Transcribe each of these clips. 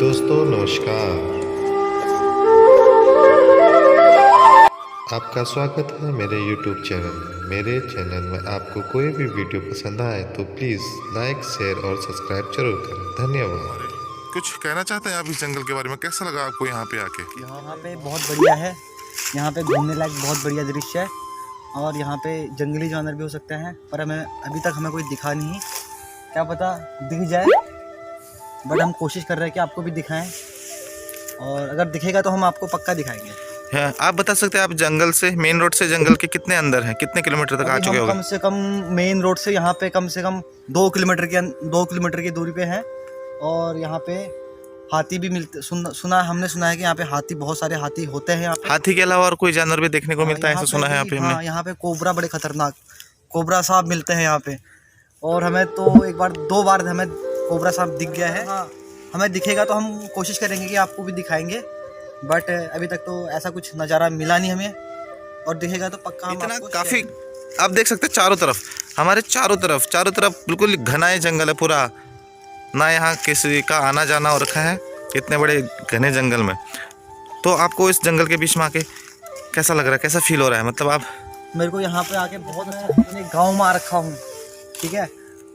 दोस्तों नमस्कार। आपका स्वागत है मेरे YouTube चैनल में। मेरे चैनल में आपको कोई भी वीडियो पसंद आए तो प्लीज़ लाइक शेयर और सब्सक्राइब जरूर करें। धन्यवाद। कुछ कहना चाहते हैं आप इस जंगल के बारे में? कैसा लगा आपको यहाँ पे आके? यहाँ पे बहुत बढ़िया है। यहाँ पे घूमने लायक बहुत बढ़िया दृश्य है और यहाँ पे जंगली जानवर भी हो सकते हैं, पर अभी तक हमें कोई दिखा नहीं। क्या पता दिख जाए, बट हम कोशिश कर रहे हैं कि आपको भी दिखाएं, और अगर दिखेगा तो हम आपको पक्का दिखाएंगे। हाँ, आप बता सकते हैं आप जंगल से, मेन रोड से जंगल के कितने अंदर हैं, कितने किलोमीटर तक आ चुके होंगे? कम से कम मेन रोड से यहाँ पे कम से कम 2 किलोमीटर की दूरी पे है। और यहाँ पे हाथी भी मिलते, हमने सुना है कि यहाँ पे हाथी, बहुत सारे हाथी होते हैं यहाँ पे। हाथी के अलावा और कोई जानवर भी देखने को मिलता है ऐसा सुना है यहाँ पे हमने। हाँ, यहाँ पे कोबरा, बड़े खतरनाक कोबरा सांप मिलते हैं यहाँ पे। और हमें तो 2 बार हमें कोबरा सांप दिख गया है। हाँ, हमें दिखेगा तो हम कोशिश करेंगे कि आपको भी दिखाएंगे, बट अभी तक तो ऐसा कुछ नज़ारा मिला नहीं हमें, और दिखेगा तो पक्का हम इतना आपको काफी आप देख सकते हैं चारों तरफ, हमारे चारों तरफ बिल्कुल घना है जंगल है पूरा, ना यहाँ किसी का आना जाना हो रखा है इतने बड़े घने जंगल में। तो आपको इस जंगल के बीच में आके कैसा लग रहा है, कैसा फील हो रहा है? मतलब आप मेरे को यहाँ पे आके बहुत अच्छा, अपने गाँव में आ रखा हूँ, ठीक है,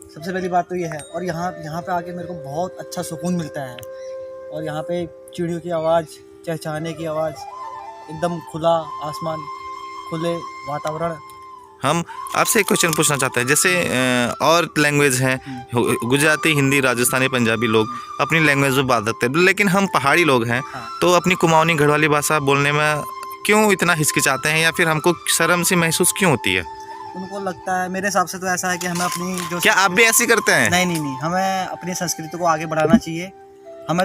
सबसे पहली बात तो ये है। और यहाँ पे आके मेरे को बहुत अच्छा सुकून मिलता है। और यहाँ पे चिड़ियों की आवाज़, चहचहाने की आवाज़, एकदम खुला आसमान, खुले वातावरण। हम आपसे एक क्वेश्चन पूछना चाहते हैं, जैसे और लैंग्वेज हैं, गुजराती, हिंदी, राजस्थानी, पंजाबी लोग अपनी लैंग्वेज में बात करते हैं, लेकिन हम पहाड़ी लोग हैं। हाँ। तो अपनी कुमाऊनी गढ़वाली भाषा बोलने में क्यों इतना हिचकिचाते हैं, या फिर हमको शर्म सी महसूस क्यों होती है? उनको लगता है, मेरे हिसाब से तो ऐसा है कि हमें अपनी जो, क्या आप भी ऐसी करते हैं? नहीं, हमें अपनी संस्कृति को आगे बढ़ाना चाहिए। हम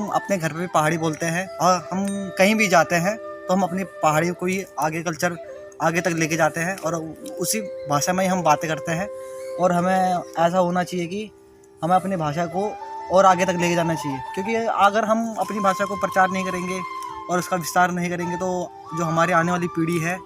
अपने घर पे भी पहाड़ी बोलते हैं, और हम कहीं भी जाते हैं तो हम अपनी पहाड़ी को ही कल्चर आगे तक लेके जाते हैं, और उसी भाषा में ही हम बातें करते हैं। और हमें ऐसा होना चाहिए कि हमें अपनी भाषा को और आगे तक लेके जाना चाहिए, क्योंकि अगर हम अपनी भाषा को प्रचार नहीं करेंगे और उसका विस्तार नहीं करेंगे तो जो हमारी आने वाली पीढ़ी है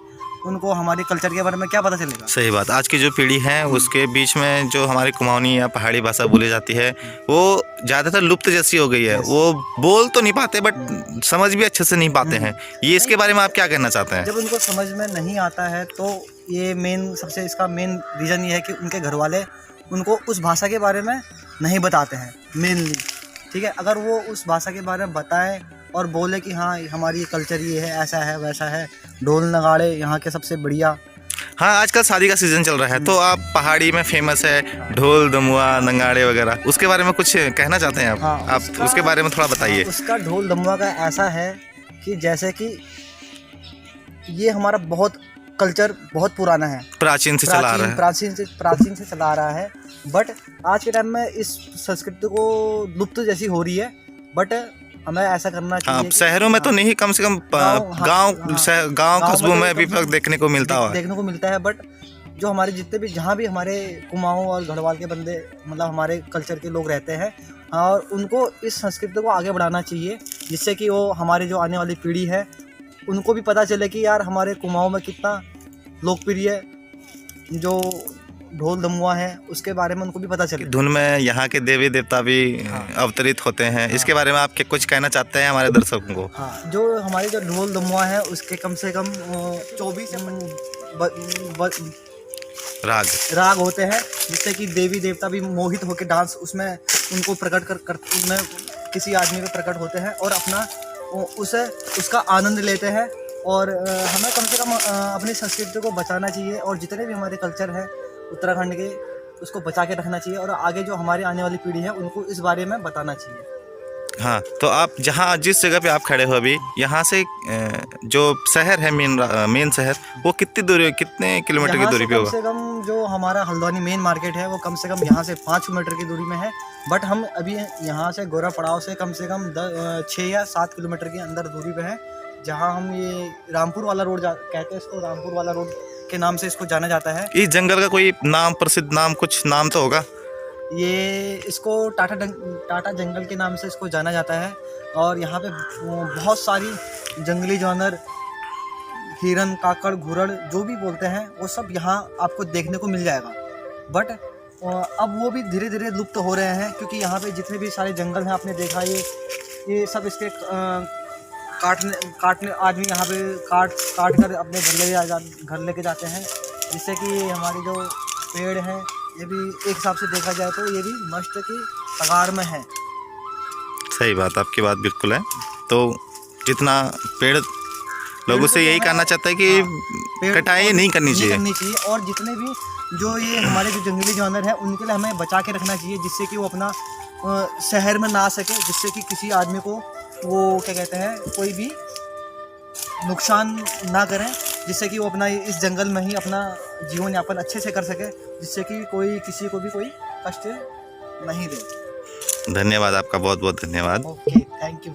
उनको हमारे कल्चर के बारे में क्या पता चलेगा। सही बात। आज की जो पीढ़ी है उसके बीच में जो हमारी कुमाऊनी या पहाड़ी भाषा बोली जाती है वो ज़्यादातर लुप्त जैसी हो गई है। वो बोल तो नहीं पाते, बट समझ भी अच्छे से नहीं पाते हैं। ये इसके बारे में आप क्या कहना चाहते हैं? जब उनको समझ में नहीं आता है तो ये इसका मेन रीज़न ये है कि उनके घर वाले उनको उस भाषा के बारे में नहीं बताते हैं मेनली, ठीक है। अगर वो उस भाषा के बारे में बताएं और बोले कि हाँ हमारी कल्चर ये है, ऐसा है, वैसा है, ढोल नगाड़े यहाँ के सबसे बढ़िया। हाँ, आजकल शादी का सीजन चल रहा है, तो आप पहाड़ी में फेमस है ढोल, दमुआ, नगाड़े वगैरह, उसके बारे में कुछ कहना चाहते हैं आप? हाँ, आप उसके बारे में थोड़ा बताइए। उसका ढोल दमुआ का ऐसा है कि जैसे कि ये हमारा कल्चर बहुत पुराना है, प्राचीन से चला आ रहा है। प्राचीन से चला आ रहा है, बट आज के टाइम में इस संस्कृति को लुप्त जैसी हो रही है। बट हमें ऐसा करना चाहिए। हाँ, शहरों में तो नहीं, कम से कम गांव कस्बों में भी देखने को मिलता है। बट जो हमारे जितने भी, जहाँ भी हमारे कुमाऊँ और गढ़वाल के बंदे, मतलब हमारे कल्चर के लोग रहते हैं, और उनको इस संस्कृति को आगे बढ़ाना चाहिए, जिससे कि वो हमारी जो आने वाली पीढ़ी है उनको भी पता चले कि यार हमारे कुमाऊँ में कितना लोकप्रिय जो ढोल दमुआ है उसके बारे में उनको भी पता चले। धुन में यहाँ के देवी देवता भी अवतरित होते हैं। इसके बारे में आप क्या कुछ कहना चाहते हैं हमारे दर्शकों को? हाँ, जो हमारे जो ढोल दमुआ है उसके कम से कम 24 राग होते हैं, जिससे कि देवी देवता भी मोहित होकर डांस उसमें उनको प्रकट उनमें किसी आदमी पे प्रकट होते हैं और अपना उसका आनंद लेते हैं। और हमें कम से कम अपनी संस्कृति को बचाना चाहिए, और जितने भी हमारे कल्चर हैं उत्तराखंड के उसको बचा के रखना चाहिए, और आगे जो हमारी आने वाली पीढ़ी है उनको इस बारे में बताना चाहिए। हाँ, तो आप जिस जगह पे आप खड़े हो अभी, यहाँ से जो शहर है मेन शहर, वो कितने किलोमीटर की दूरी पे होगा? कम से कम जो हमारा हल्द्वानी मेन मार्केट है वो कम से कम यहाँ से 5 किलोमीटर की दूरी में है। बट हम अभी यहाँ से गोरा पड़ाव से कम 6 या 7 किलोमीटर के अंदर दूरी पे है, जहाँ हम ये रामपुर वाला रोड कहते हैं इसको, रामपुर वाला रोड के नाम से इसको जाना जाता है। इस जंगल का कोई नाम, प्रसिद्ध नाम, कुछ नाम तो होगा? ये इसको टाटा जंगल के नाम से इसको जाना जाता है। और यहाँ पे बहुत सारी जंगली जानवर, हिरन, काकड़, घुरड़, जो भी बोलते हैं वो सब यहाँ आपको देखने को मिल जाएगा। बट अब वो भी धीरे धीरे लुप्त हो रहे हैं, क्योंकि यहाँ पे जितने भी सारे जंगल हैं, आपने देखा ये सब इसके काटने आदमी यहाँ पे काट कर अपने घर लेके जाते हैं, जिससे कि हमारी जो पेड़ हैं ये भी एक हिसाब से देखा जाए तो ये भी नष्ट की कगार में है। सही बात, आपकी बात बिल्कुल है। तो जितना पेड़ लोगों से यही कहना चाहता है कि कटाई नहीं करनी चाहिए और जितने भी जो ये हमारे जो जंगली जानवर हैं उनके लिए हमें बचा के रखना चाहिए, जिससे कि वो अपना शहर में ना आ सके, जिससे कि किसी आदमी को वो क्या कहते हैं कोई भी नुकसान ना करें, जिससे कि वो अपना इस जंगल में ही अपना जीवन यापन अच्छे से कर सके, जिससे कि कोई किसी को भी कोई कष्ट नहीं दे। धन्यवाद आपका, बहुत बहुत धन्यवाद। Okay, thank you.